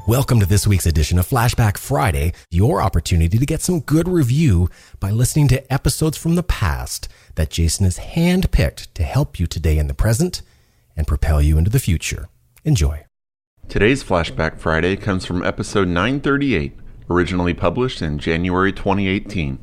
Welcome to this week's edition of Flashback Friday, your opportunity to get some good review by listening to episodes from the past that Jason has handpicked to help you today in the present and propel you into the future. Enjoy. Today's Flashback Friday comes from episode 938, originally published in January 2018.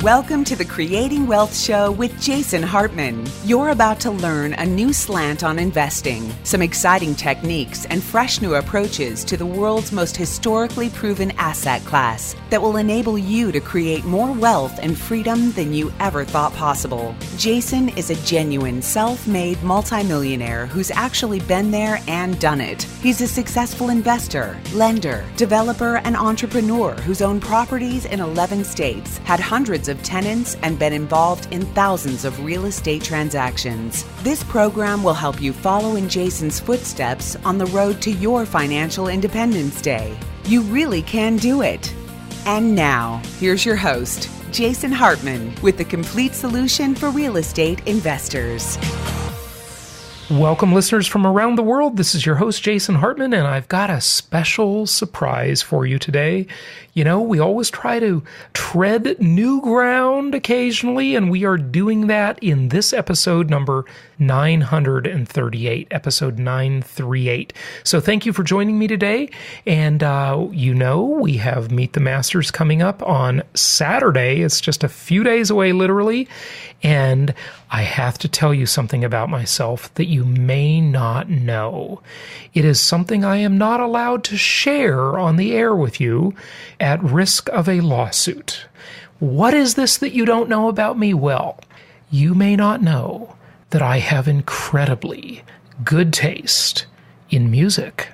Welcome to the Creating Wealth Show with Jason Hartman. You're about to learn a new slant on investing, some exciting techniques, and fresh new approaches to the world's most historically proven asset class that will enable you to create more wealth and freedom than you ever thought possible. Jason is a genuine self-made multimillionaire who's actually been there and done it. He's a successful investor, lender, developer, and entrepreneur who's owned properties in 11 states, had hundreds of tenants, and been involved in thousands of real estate transactions. This program will help you follow in Jason's footsteps on the road to your financial independence day. You really can do it. And now, here's your host, Jason Hartman, with the complete solution for real estate investors. Welcome, listeners from around the world. This is your host, Jason Hartman, and I've got a special surprise for you today. You know, we always try to tread new ground occasionally, and we are doing that in this episode number 938, episode 938. So thank you for joining me today. And we have Meet the Masters coming up on Saturday. It's just a few days away, literally. And I have to tell you something about myself that you may not know. It is something I am not allowed to share on the air with you at risk of a lawsuit. What is this that you don't know about me? Well, you may not know that I have incredibly good taste in music.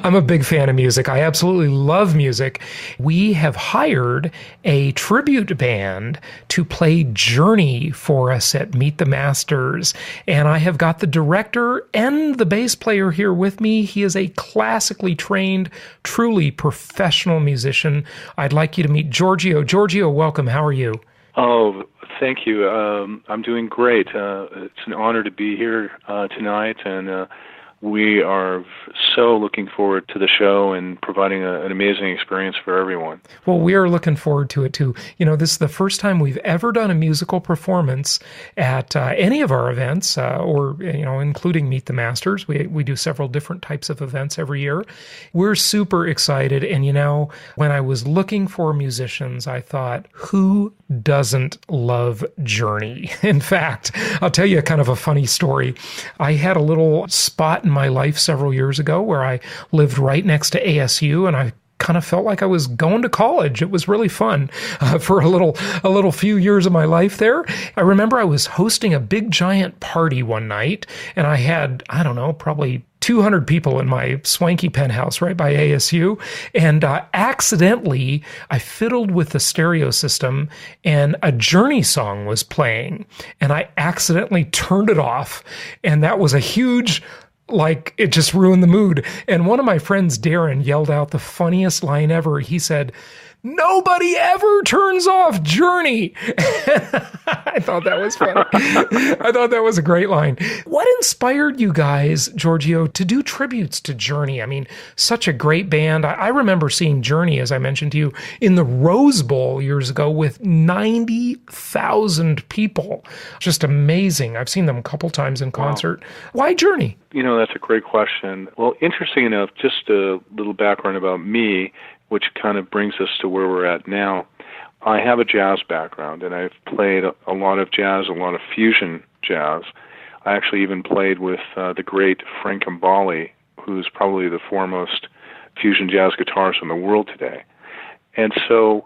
I'm a big fan of music. I absolutely love music. We have hired a tribute band to play Journey for us at Meet the Masters. And I have got the director and the bass player here with me. He is a classically trained, truly professional musician. I'd like you to meet Giorgio. Giorgio, welcome. How are you? Oh, thank you. I'm doing great. It's an honor to be here tonight, and we are so looking forward to the show and providing an amazing experience for everyone. Well, we are looking forward to it too. You know, this is the first time we've ever done a musical performance at any of our events, including Meet the Masters. We do several different types of events every year. We're super excited. And, you know, when I was looking for musicians, I thought, who doesn't love Journey? In fact, I'll tell you kind of a funny story. I had a little spot in my life several years ago where I lived right next to ASU, and I kind of felt like I was going to college. It was really fun for a little few years of my life there. I remember I was hosting a big giant party one night, and I had, probably 200 people in my swanky penthouse right by ASU, and accidentally I fiddled with the stereo system, and a Journey song was playing, and I accidentally turned it off, and that was a huge, it just ruined the mood. And one of my friends, Darren, yelled out the funniest line ever. He said, "Nobody ever turns off Journey." I thought that was funny. I thought that was a great line. What inspired you guys, Giorgio, to do tributes to Journey? I mean, such a great band. I remember seeing Journey, as I mentioned to you, in the Rose Bowl years ago with 90,000 people. Just amazing. I've seen them a couple times in concert. Wow. Why Journey? You know, that's a great question. Well, interesting enough, just a little background about me, which kind of brings us to where we're at now. I have a jazz background, and I've played a lot of jazz, a lot of fusion jazz. I actually even played with the great Frank Mbali, who's probably the foremost fusion jazz guitarist in the world today. And so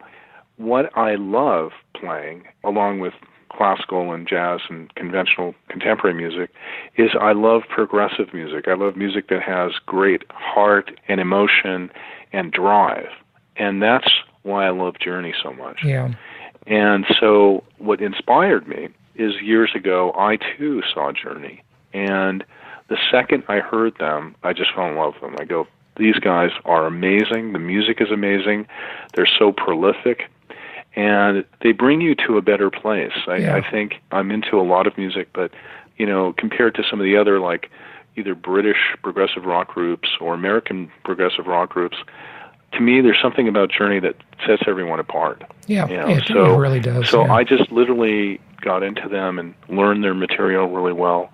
what I love playing, along with classical and jazz and conventional contemporary music, is I love progressive music. I love music that has great heart and emotion and drive. And that's why I love Journey so much. Yeah. And so what inspired me is years ago, I too saw Journey. And the second I heard them, I just fell in love with them. I go, these guys are amazing. The music is amazing. They're so prolific. And they bring you to a better place. I think I'm into a lot of music, but, you know, compared to some of the other, either British progressive rock groups or American progressive rock groups, to me, there's something about Journey that sets everyone apart. Yeah, it really does. So I just literally got into them and learned their material really well.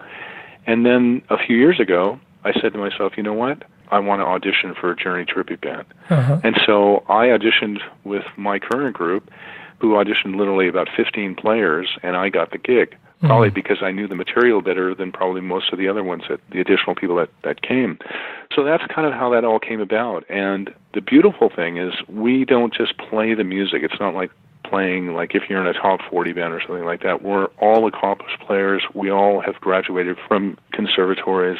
And then a few years ago, I said to myself, you know what? I want to audition for a Journey tribute band. And so I auditioned with my current group, who auditioned literally about 15 players, and I got the gig. Probably because I knew the material better than probably most of the other ones, the additional people that came. So that's kind of how that all came about. And the beautiful thing is we don't just play the music. It's not like playing, like if you're in a top 40 band or something like that. We're all accomplished players. We all have graduated from conservatories,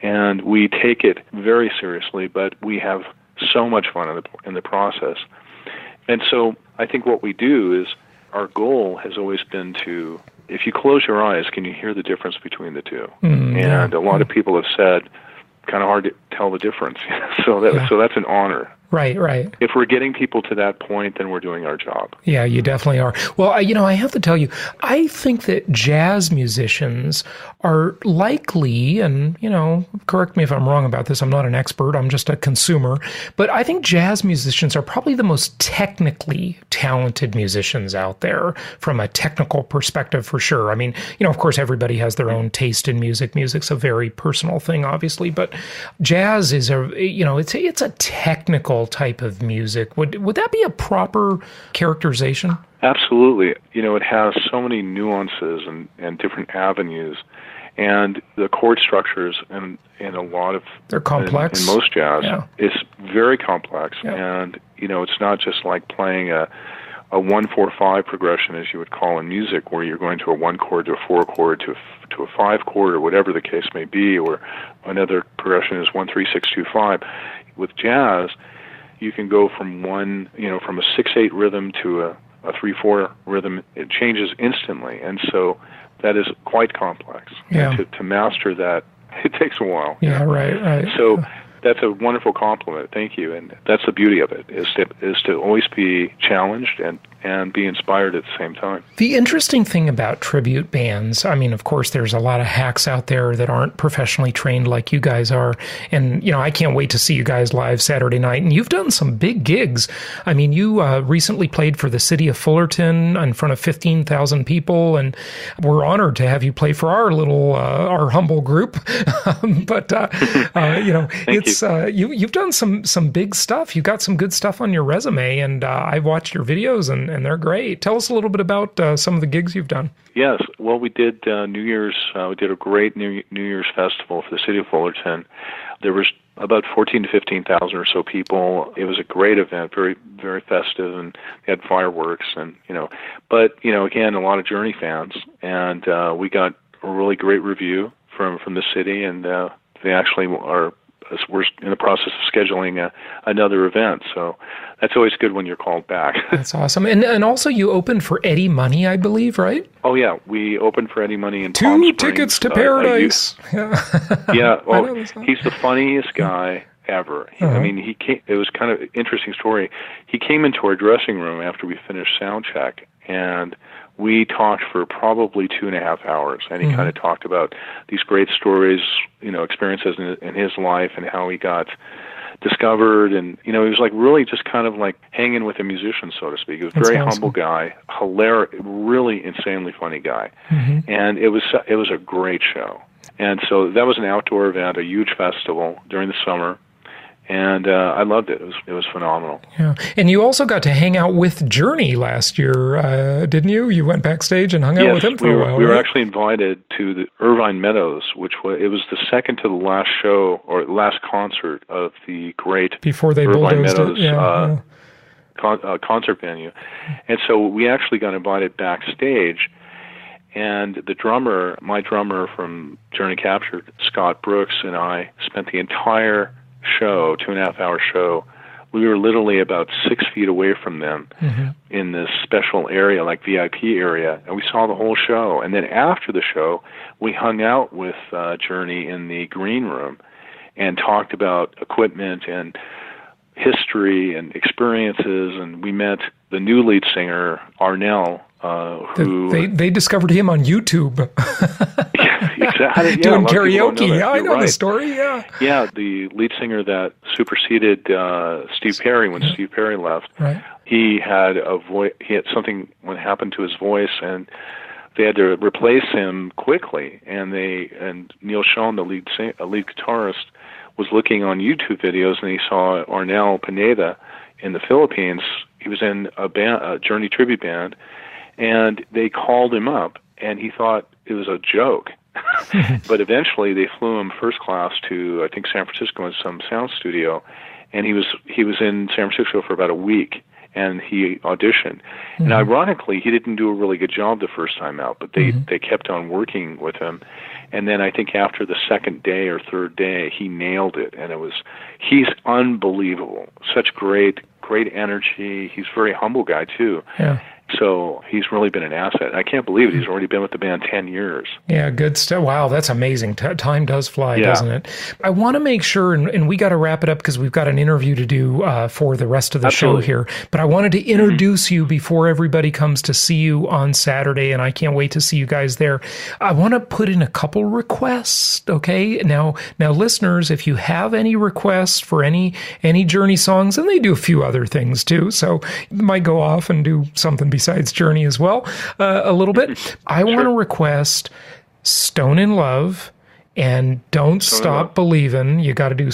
and we take it very seriously, but we have so much fun in the process. And so I think what we do is our goal has always been to, if you close your eyes, can you hear the difference between the two? And a lot of people have said, kind of hard to tell the difference. So that's an honor. Right. If we're getting people to that point, then we're doing our job. Yeah, you definitely are. Well, I have to tell you, I think that jazz musicians are likely, and, correct me if I'm wrong about this, I'm not an expert, I'm just a consumer, but I think jazz musicians are probably the most technically talented musicians out there from a technical perspective, for sure. I mean, of course, everybody has their own taste in music. Music's a very personal thing, obviously, but jazz is it's a technical type of music. Would that be a proper characterization? Absolutely. It has so many nuances and different avenues, and the chord structures and a lot of they're complex. In most jazz, it's very complex, and it's not just like playing a 1-4-5 progression, as you would call in music, where you're going to a 1 chord to a 4 chord to a 5 chord, or whatever the case may be, or another progression is 1-3-6-2-5. With jazz, you can go from from a 6/8 rhythm to a 3/4 rhythm. It changes instantly, and so that is quite complex. Yeah. And to master that, it takes a while. Yeah, right. So that's a wonderful compliment. Thank you. And that's the beauty of it, is to always be challenged and be inspired at the same time. The interesting thing about tribute bands, I mean, of course, there's a lot of hacks out there that aren't professionally trained like you guys are. And, I can't wait to see you guys live Saturday night. And you've done some big gigs. I mean, you recently played for the city of Fullerton in front of 15,000 people. And we're honored to have you play for our little, our humble group. But, you've done some big stuff. You've got some good stuff on your resume. And I've watched your videos and they're great. Tell us a little bit about some of the gigs you've done. Yes. Well, we did New Year's. We did a great New Year's festival for the city of Fullerton. There was about 14 to 15,000 or so people. It was a great event, very, very festive, and they had fireworks But again, a lot of Journey fans, and we got a really great review from the city, and they actually we're in the process of scheduling another event. So that's always good when you're called back. That's awesome. And also you opened for Eddie Money, I believe, right? Oh, yeah. We opened for Eddie Money in Palm Springs. 2 tickets to paradise. Yeah. Well, he's the funniest guy ever. I mean, he came, it was kind of an interesting story. He came into our dressing room after we finished sound check, and we talked for probably 2.5 hours, and he kind of talked about these great stories, experiences in his life and how he got discovered, and he was like really just kind of like hanging with a musician, so to speak. He was a very humble guy, hilarious, really insanely funny guy, and it was a great show. And so that was an outdoor event, a huge festival during the summer. And I loved it. It was phenomenal. Yeah, and you also got to hang out with Journey last year, didn't you? You went backstage and hung out with him for a while. We were actually invited to the Irvine Meadows, it was the second to the last show or last concert of the great before they Irvine bulldozed Meadows concert venue, and so we actually got invited backstage. And my drummer from Journey Captured, Scott Brooks, and I spent the entire show, 2.5-hour show. We were literally about 6 feet away from them in this special area, like VIP area, and we saw the whole show. And then after the show, we hung out with Journey in the green room and talked about equipment and history and experiences. And we met the new lead singer, Arnell, who they discovered him on YouTube. Exactly. Doing karaoke. I know right. the story. Yeah. Yeah, the lead singer that superseded Steve Perry when Steve Perry left. Right. He had a voice. He had something when happened to his voice, and they had to replace him quickly. And Neil Schon, the lead guitarist, was looking on YouTube videos, and he saw Arnel Pineda in the Philippines. He was in a Journey tribute band, and they called him up, and he thought it was a joke. But eventually they flew him first class to, I think, San Francisco in some sound studio, and he was in San Francisco for about a week, and he auditioned. Mm-hmm. And ironically, he didn't do a really good job the first time out, but they kept on working with him. And then I think after the second day or third day, he nailed it, and he's unbelievable. Such great energy. He's a very humble guy too. Yeah. So he's really been an asset. I can't believe it. He's already been with the band 10 years. Yeah, good stuff. Wow, that's amazing. Time does fly, doesn't it? I want to make sure, and we got to wrap it up because we've got an interview to do for the rest of the show here. But I wanted to introduce you before everybody comes to see you on Saturday, and I can't wait to see you guys there. I want to put in a couple requests, okay? Now, listeners, if you have any requests for any Journey songs, and they do a few other things too, so you might go off and do something besides Journey as well, a little bit. I want to request Stone in Love and Don't Stop Believing. You got to do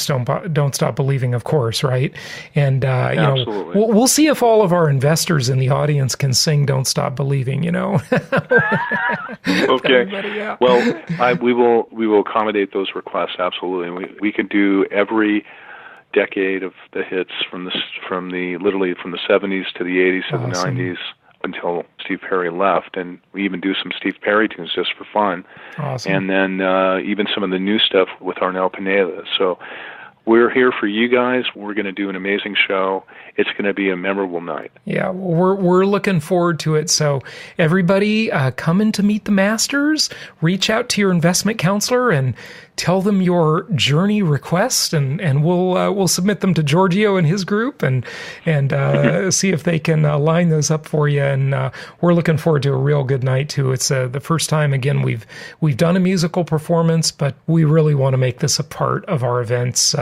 Don't Stop Believing, of course, right? And we'll see if all of our investors in the audience can sing Don't Stop Believing, Okay. Well, we will accommodate those requests, absolutely. We can do every decade of the hits from literally from the 70s to the 80s to the 90s until Steve Perry left, and we even do some Steve Perry tunes just for fun. Awesome. And then even some of the new stuff with Arnel Pineda. So we're here for you guys. We're going to do an amazing show. It's going to be a memorable night. Yeah, we're looking forward to it. So everybody, come in to meet the masters. Reach out to your investment counselor and tell them your Journey request, and we'll submit them to Giorgio and his group, and see if they can line those up for you. And we're looking forward to a real good night too. It's the first time again we've done a musical performance, but we really want to make this a part of our events.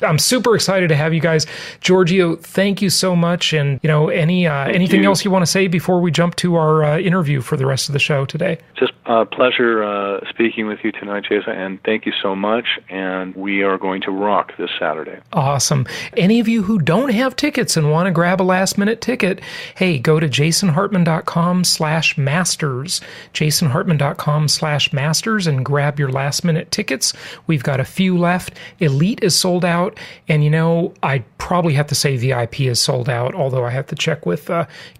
I'm super excited to have you guys. Giorgio, thank you so much. And anything else you want to say before we jump to our interview for the rest of the show today? Just a pleasure speaking with you tonight, Jason, and thank you so much, and we are going to rock this Saturday. Awesome. Any of you who don't have tickets and want to grab a last-minute ticket, hey, go to jasonhartman.com/masters, jasonhartman.com/masters, and grab your last-minute tickets. We've got a few left. Elite is sold out, and I probably have to say VIP is sold out, although I have to check with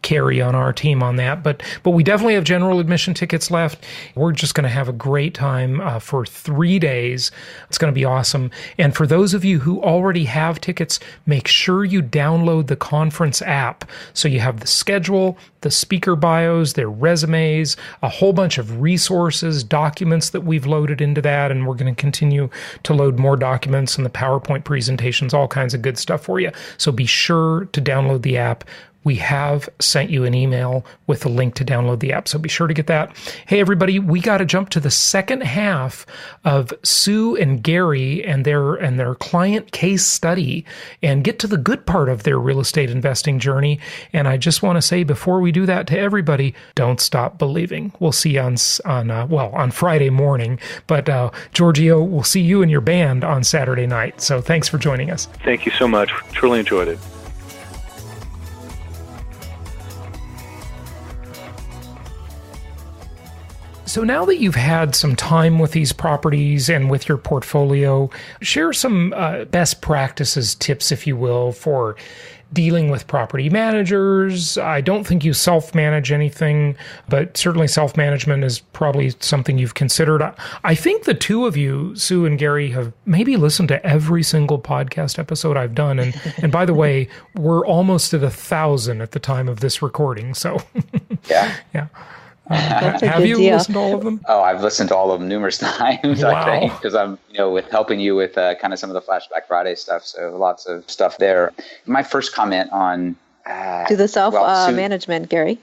Carrie on our team on that. But we definitely have general admission tickets left. We're just going to have a great time for 3 days. It's going to be awesome. And for those of you who already have tickets, make sure you download the conference app. So you have the schedule, the speaker bios, their resumes, a whole bunch of resources, documents that we've loaded into that. And we're going to continue to load more documents and the PowerPoint presentations, all kinds of good stuff for you. So be sure to download the app. We have sent you an email with a link to download the app, so be sure to get that. Hey, everybody, we got to jump to the second half of Sue and Gary and their client case study and get to the good part of their real estate investing journey. And I just want to say before we do that to everybody, don't stop believing. We'll see you on Friday morning, but Giorgio, we'll see you and your band on Saturday night. So thanks for joining us. Thank you so much. Truly enjoyed it. So now that you've had some time with these properties and with your portfolio, share some best practices, tips, if you will, for dealing with property managers. I don't think you self-manage anything, but certainly self-management is probably something you've considered. I think the two of you, Sue and Gary, have maybe listened to every single podcast episode I've done. And by the way, we're almost at 1,000 at the time of this recording. So yeah. Have you listened to all of them? Oh, I've listened to all of them numerous times. Wow. I think, because I'm, with helping you with kind of some of the Flashback Friday stuff. So lots of stuff there. My first comment on to the self management, Gary.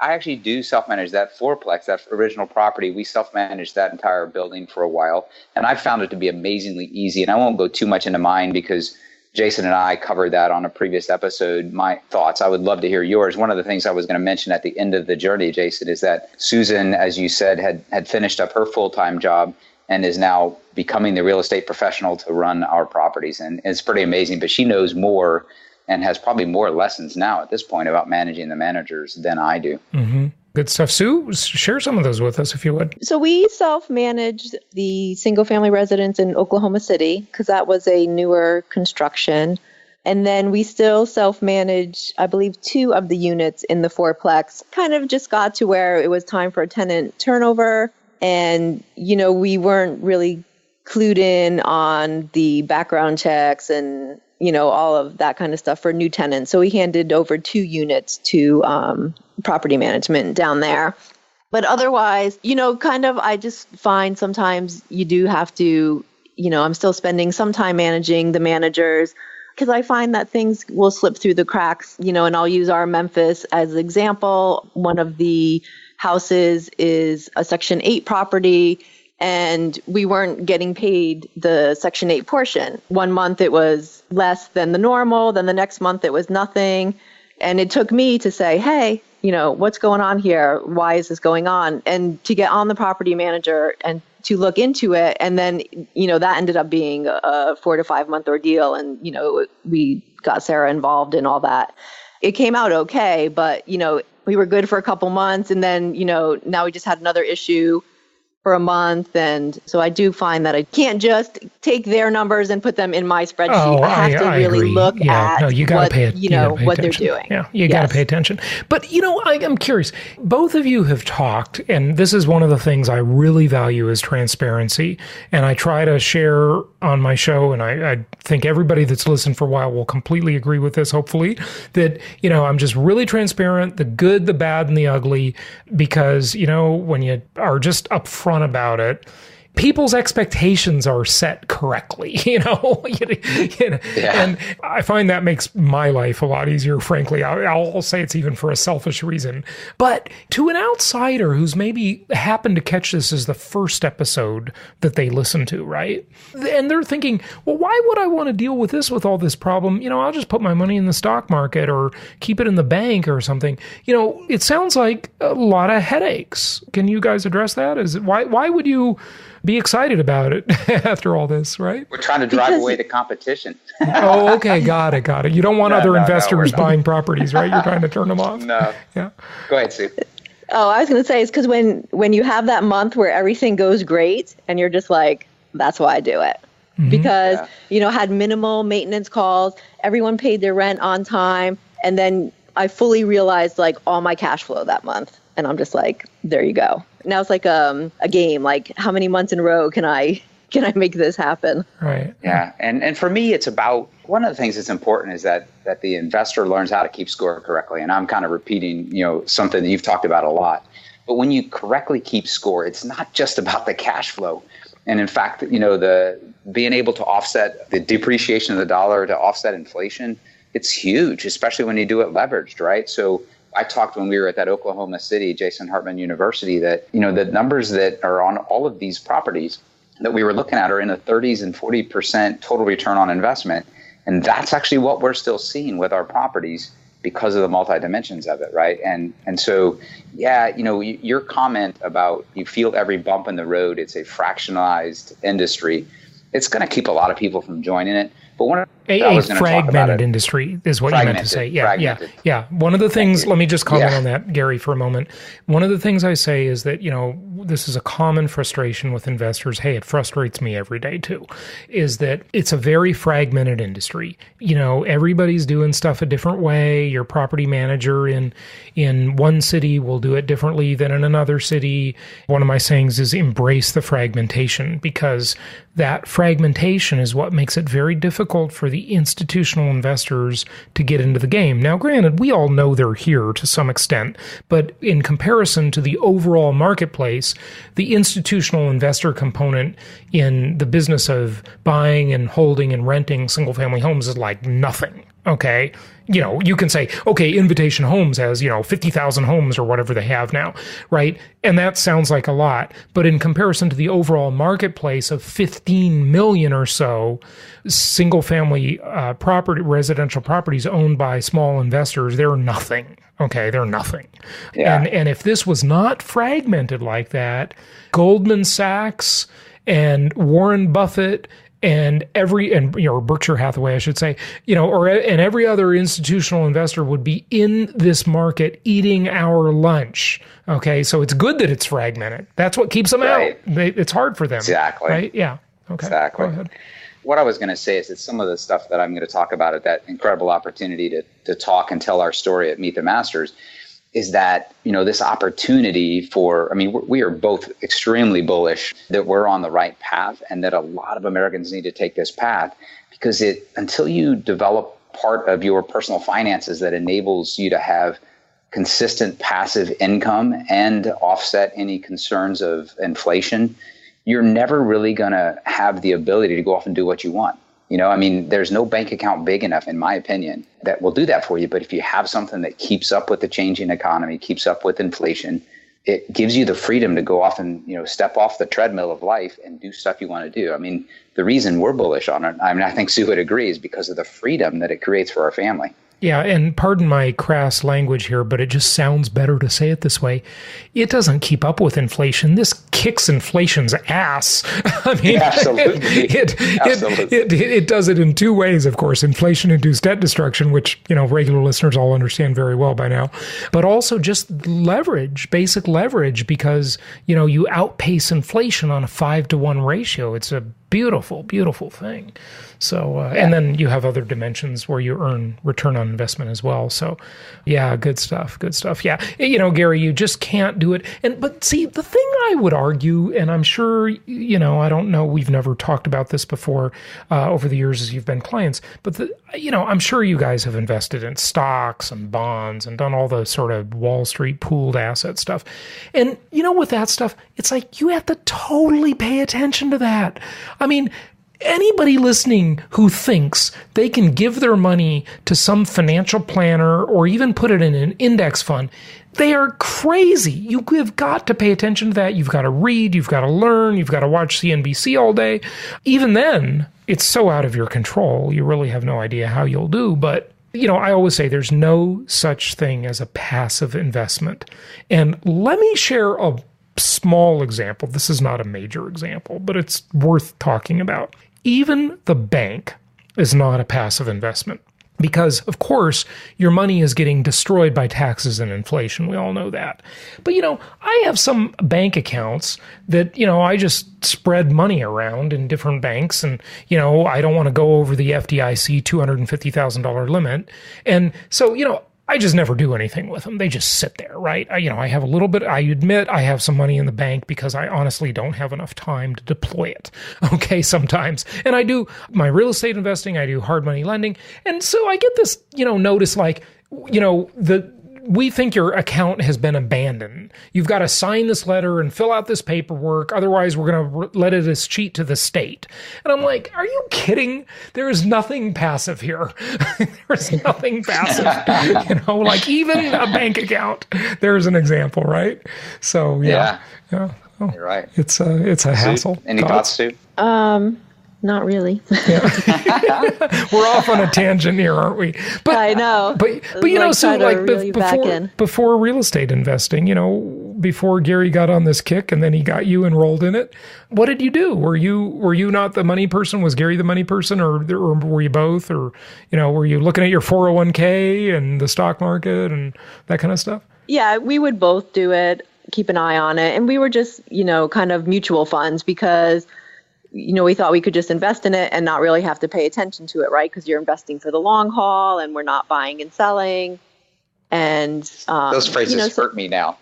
I actually do self-manage that fourplex, that original property. We self-managed that entire building for a while, and I found it to be amazingly easy. And I won't go too much into mine because Jason and I covered that on a previous episode. My thoughts, I would love to hear yours. One of the things I was going to mention at the end of the journey, Jason, is that Susan, as you said, had finished up her full-time job and is now becoming the real estate professional to run our properties. And it's pretty amazing, but she knows more and has probably more lessons now at this point about managing the managers than I do. Mm-hmm. Good stuff. Sue, share some of those with us if you would. So we self-managed the single-family residence in Oklahoma City because that was a newer construction. And then we still self-managed, I believe, 2 of the units in the fourplex. Kind of just got to where it was time for a tenant turnover. And, we weren't really clued in on the background checks and all of that kind of stuff for new tenants. So we handed over 2 units to property management down there. But otherwise, I just find sometimes you do have to, I'm still spending some time managing the managers because I find that things will slip through the cracks, and I'll use our Memphis as an example. One of the houses is a Section 8 property, and we weren't getting paid the Section 8 portion. 1 month it was less than the normal, then the next month it was nothing. And it took me to say, hey, what's going on here? Why is this going on? And to get on the property manager and to look into it. And then, that ended up being a 4 to 5 month ordeal. And, we got Sarah involved in all that. It came out okay, but, we were good for a couple months. And then, now we just had another issue for a month. And so I do find that I can't just take their numbers and put them in my spreadsheet. I have to really look at what they're doing. Yeah, you got to pay attention. But, I'm curious. Both of you have talked, and this is one of the things I really value is transparency. And I try to share on my show, and I think everybody that's listened for a while will completely agree with this, hopefully, that, I'm just really transparent, the good, the bad, and the ugly, because, when you are just upfront about it, people's expectations are set correctly, And I find that makes my life a lot easier, frankly. I'll say it's even for a selfish reason. But to an outsider who's maybe happened to catch this as the first episode that they listen to, right? And they're thinking, well, why would I want to deal with this with all this problem? I'll just put my money in the stock market or keep it in the bank or something. It sounds like a lot of headaches. Can you guys address that? Why would you be excited about it after all this, right? We're trying to drive away the competition. Oh, okay. Got it. You don't want other investors buying properties, right? You're trying to turn them off. No. Yeah. Go ahead, Sue. Oh, I was going to say, it's because when you have that month where everything goes great and you're just like, that's why I do it. Mm-hmm. Because, had minimal maintenance calls, everyone paid their rent on time. And then I fully realized all my cash flow that month. And I'm just like, there you go. Now it's like a game. Like, how many months in a row can I make this happen? Right. Yeah. And for me, it's about one of the things that's important is that the investor learns how to keep score correctly. And I'm kind of repeating, something that you've talked about a lot. But when you correctly keep score, it's not just about the cash flow. And in fact, the being able to offset the depreciation of the dollar to offset inflation, it's huge, especially when you do it leveraged, right? So I talked when we were at that Oklahoma City, Jason Hartman University, that, the numbers that are on all of these properties that we were looking at are in the 30s and 40% total return on investment. And that's actually what we're still seeing with our properties because of the multi-dimensions of it, right? And so, your comment about you feel every bump in the road, it's a fractionalized industry. It's going to keep a lot of people from joining it. But a fragmented industry is what you meant to say. Yeah. One of the things, let me just comment on that, Gary, for a moment. One of the things I say is that, this is a common frustration with investors. Hey, it frustrates me every day too, is that it's a very fragmented industry. Everybody's doing stuff a different way. Your property manager in one city will do it differently than in another city. One of my sayings is embrace the fragmentation, because that fragmentation is what makes it very difficult for the institutional investors to get into the game. Now, granted, we all know they're here to some extent, but in comparison to the overall marketplace, the institutional investor component in the business of buying and holding and renting single-family homes is like nothing, Okay. You can say, okay, Invitation Homes has, 50,000 homes or whatever they have now, right? And that sounds like a lot. But in comparison to the overall marketplace of 15 million or so single family residential properties owned by small investors, they're nothing. Okay, they're nothing. Yeah. And if this was not fragmented like that, Goldman Sachs and Warren Buffett and Berkshire Hathaway, I should say, and every other institutional investor would be in this market eating our lunch. Okay, so it's good that it's fragmented. That's what keeps them out. It's hard for them. Exactly. Right? Yeah. Okay. Exactly. Go ahead. What I was going to say is that some of the stuff that I'm going to talk about at that incredible opportunity to talk and tell our story at Meet the Masters is that, this opportunity we are both extremely bullish that we're on the right path and that a lot of Americans need to take this path because until you develop part of your personal finances that enables you to have consistent passive income and offset any concerns of inflation, you're never really going to have the ability to go off and do what you want. There's no bank account big enough, in my opinion, that will do that for you. But if you have something that keeps up with the changing economy, keeps up with inflation, it gives you the freedom to go off and, step off the treadmill of life and do stuff you want to do. The reason we're bullish on it, I think Sue would agree, is because of the freedom that it creates for our family. Yeah, and pardon my crass language here, but it just sounds better to say it this way. It doesn't keep up with inflation. This kicks inflation's ass. Absolutely. It does it in two ways, of course. Inflation-induced debt destruction, which, regular listeners all understand very well by now, but also just leverage, basic leverage, because, you outpace inflation on a 5-to-1 ratio. It's a beautiful, beautiful thing. So, and then you have other dimensions where you earn return on investment as well. So, yeah, good stuff. Yeah. Gary, you just can't do it. But see, the thing I would argue, and I'm sure, I don't know, we've never talked about this before over the years as you've been clients, but I'm sure you guys have invested in stocks and bonds and done all the sort of Wall Street pooled asset stuff. And, with that stuff, it's like you have to totally pay attention to that. Anybody listening who thinks they can give their money to some financial planner or even put it in an index fund, they are crazy. You have got to pay attention to that. You've got to read, you've got to learn, you've got to watch CNBC all day. Even then, it's so out of your control, you really have no idea how you'll do. But I always say there's no such thing as a passive investment. And let me share a small example. This is not a major example, but it's worth talking about. Even the bank is not a passive investment because, of course, your money is getting destroyed by taxes and inflation. We all know that. But, I have some bank accounts that, I just spread money around in different banks. And, I don't want to go over the FDIC $250,000 limit. And so, I just never do anything with them. They just sit there, right? I have a little bit, I admit I have some money in the bank because I honestly don't have enough time to deploy it, okay, sometimes. And I do my real estate investing, I do hard money lending. And so I get this, notice like, we think your account has been abandoned. You've got to sign this letter and fill out this paperwork. Otherwise, we're going to let it as cheat to the state. And I'm like, are you kidding? There is nothing passive here. There's nothing passive. Like even a bank account. There's an example, right? So, yeah. Oh, you're right. It's a hassle. Any thoughts, Sue? Not really. Yeah. We're off on a tangent here, aren't we? But I know. But so like before real estate investing, before Gary got on this kick and then he got you enrolled in it, what did you do? Were you not the money person? Was Gary the money person, or were you both? Or were you looking at your 401k and the stock market and that kind of stuff? Yeah, we would both do it, keep an eye on it, and we were just kind of mutual funds because we thought we could just invest in it and not really have to pay attention to it, right? Because you're investing for the long haul and we're not buying and selling. And those phrases hurt me now.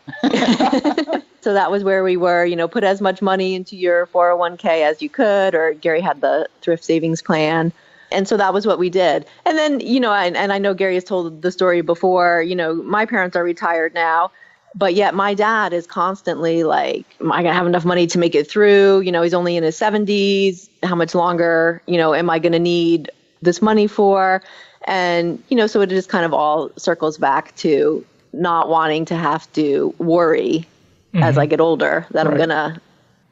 So that was where we were, put as much money into your 401k as you could, or Gary had the thrift savings plan. And so that was what we did. And then, and I know Gary has told the story before, my parents are retired now. But yet my dad is constantly like, am I going to have enough money to make it through? He's only in his 70s. How much longer, am I going to need this money for? And, so it just kind of all circles back to not wanting to have to worry as I get older that I'm going to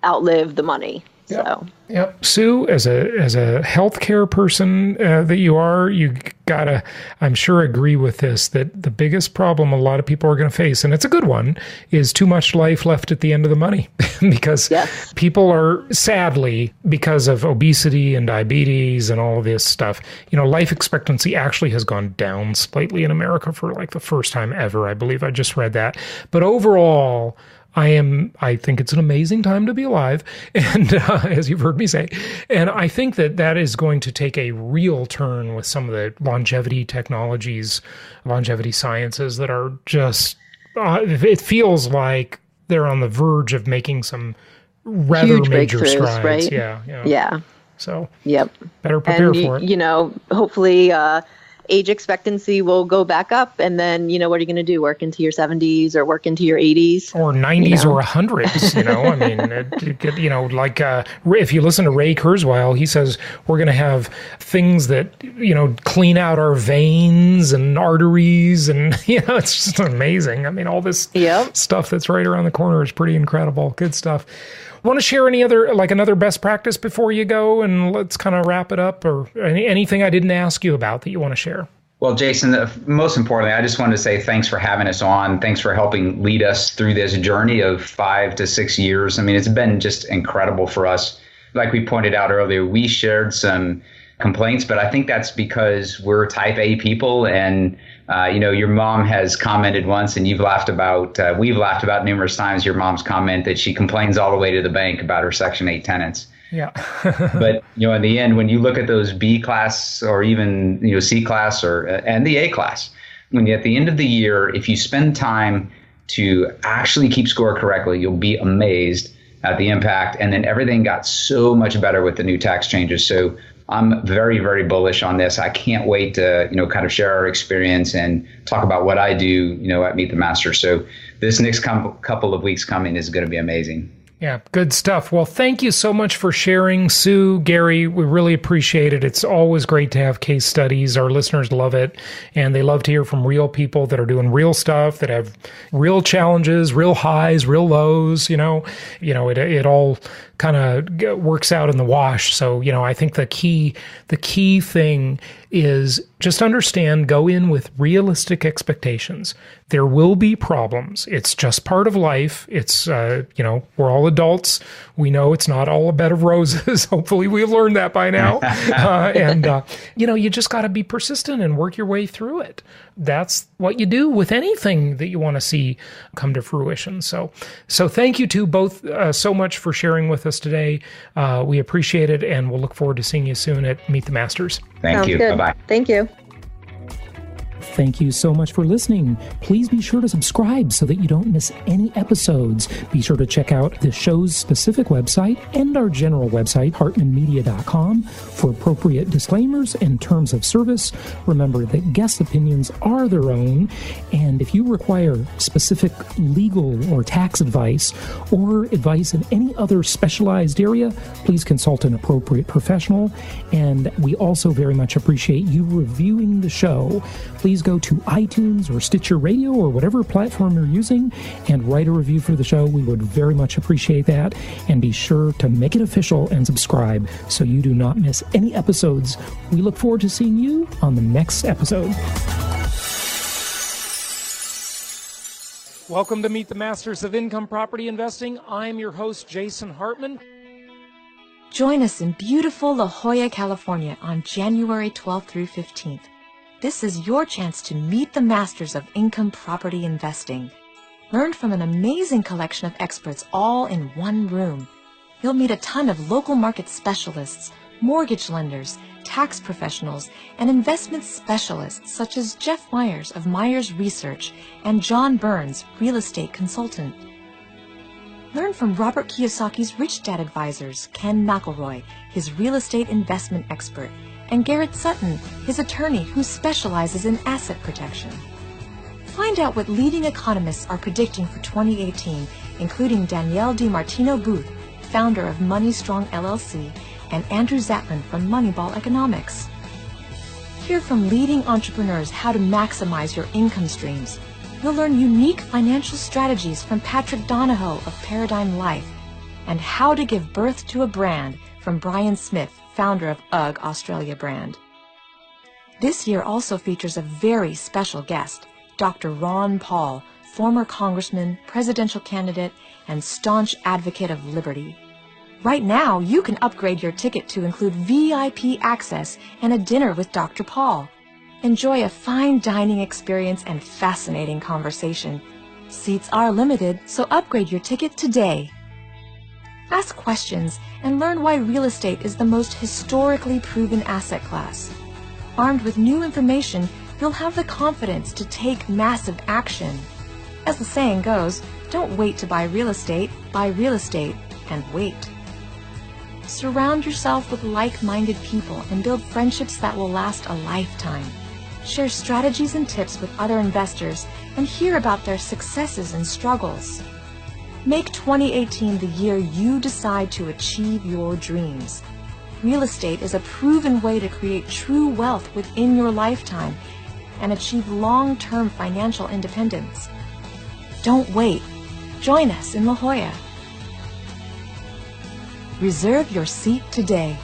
outlive the money. Yep. So, yep. Sue, as a healthcare person that you gotta, I'm sure, agree with this, that the biggest problem a lot of people are going to face, and it's a good one, is too much life left at the end of the money. Because people are, sadly, because of obesity and diabetes and all of this stuff, life expectancy actually has gone down slightly in America for like the first time ever, I believe. I just read that. But overall, I think it's an amazing time to be alive, and as you've heard me say, and I think that is going to take a real turn with some of the longevity technologies, longevity sciences that are just, it feels like they're on the verge of making some rather huge major strides. Right? Yeah. So, better prepare for it. Hopefully, age expectancy will go back up, and then what are you going to do? Work into your 70s or work into your 80s or 90s or 100s? I mean, like if you listen to Ray Kurzweil, he says we're going to have things that clean out our veins and arteries, and it's just amazing. I mean, all this stuff that's right around the corner is pretty incredible. Good stuff. Want to share another best practice before you go, and let's kind of wrap it up, or anything I didn't ask you about that you want to share? Well, Jason, most importantly, I just wanted to say thanks for having us on. Thanks for helping lead us through this journey of 5 to 6 years. I mean, it's been just incredible for us. Like we pointed out earlier, we shared some complaints, but I think that's because we're type A people, and your mom has commented once, and we've laughed about numerous times your mom's comment that she complains all the way to the bank about her Section 8 tenants. Yeah. But, in the end, when you look at those B class or even, C class and the A class, when at the end of the year, if you spend time to actually keep score correctly, you'll be amazed at the impact. And then everything got so much better with the new tax changes. So I'm very, very bullish on this. I can't wait to, kind of share our experience and talk about what I do, at Meet the Master. So this next couple of weeks coming is going to be amazing. Yeah, good stuff. Well, thank you so much for sharing, Sue, Gary. We really appreciate it. It's always great to have case studies. Our listeners love it, and they love to hear from real people that are doing real stuff, that have real challenges, real highs, real lows. It all kind of works out in the wash. So, I think the key thing is just understand, go in with realistic expectations. There will be problems. It's just part of life. It's, we're all adults. We know it's not all a bed of roses. Hopefully we've learned that by now. You just got to be persistent and work your way through it. That's what you do with anything that you want to see come to fruition. So thank you two both so much for sharing with us today. We appreciate it, and we'll look forward to seeing you soon at Meet the Masters. Thank you. Bye-bye. Thank you. Thank you so much for listening. Please be sure to subscribe so that you don't miss any episodes. Be sure to check out the show's specific website and our general website, hartmanmedia.com, for appropriate disclaimers and terms of service. Remember that guest opinions are their own, and if you require specific legal or tax advice or advice in any other specialized area, please consult an appropriate professional. And we also very much appreciate you reviewing the show. Please go to iTunes or Stitcher Radio or whatever platform you're using and write a review for the show. We would very much appreciate that. And be sure to make it official and subscribe so you do not miss any episodes. We look forward to seeing you on the next episode. Welcome to Meet the Masters of Income Property Investing. I'm your host, Jason Hartman. Join us in beautiful La Jolla, California on January 12th through 15th. This is your chance to meet the masters of income property investing. Learn from an amazing collection of experts all in one room. You'll meet a ton of local market specialists, mortgage lenders, tax professionals, and investment specialists such as Jeff Myers of Myers Research and John Burns, real estate consultant. Learn from Robert Kiyosaki's Rich Dad advisors, Ken McElroy, his real estate investment expert, and Garrett Sutton, his attorney who specializes in asset protection. Find out what leading economists are predicting for 2018, including Danielle DiMartino Booth, founder of Money Strong LLC, and Andrew Zatlin from Moneyball Economics. Hear from leading entrepreneurs how to maximize your income streams. You'll learn unique financial strategies from Patrick Donahoe of Paradigm Life, and how to give birth to a brand from Brian Smith, founder of UGG Australia brand. This year also features a very special guest, Dr. Ron Paul, former congressman, presidential candidate, and staunch advocate of liberty. Right now, you can upgrade your ticket to include VIP access and a dinner with Dr. Paul. Enjoy a fine dining experience and fascinating conversation. Seats are limited, so upgrade your ticket today. Ask questions and learn why real estate is the most historically proven asset class. Armed with new information, you'll have the confidence to take massive action. As the saying goes, don't wait to buy real estate and wait. Surround yourself with like-minded people and build friendships that will last a lifetime. Share strategies and tips with other investors and hear about their successes and struggles. Make 2018 the year you decide to achieve your dreams. Real estate is a proven way to create true wealth within your lifetime and achieve long-term financial independence. Don't wait. Join us in La Jolla. Reserve your seat today.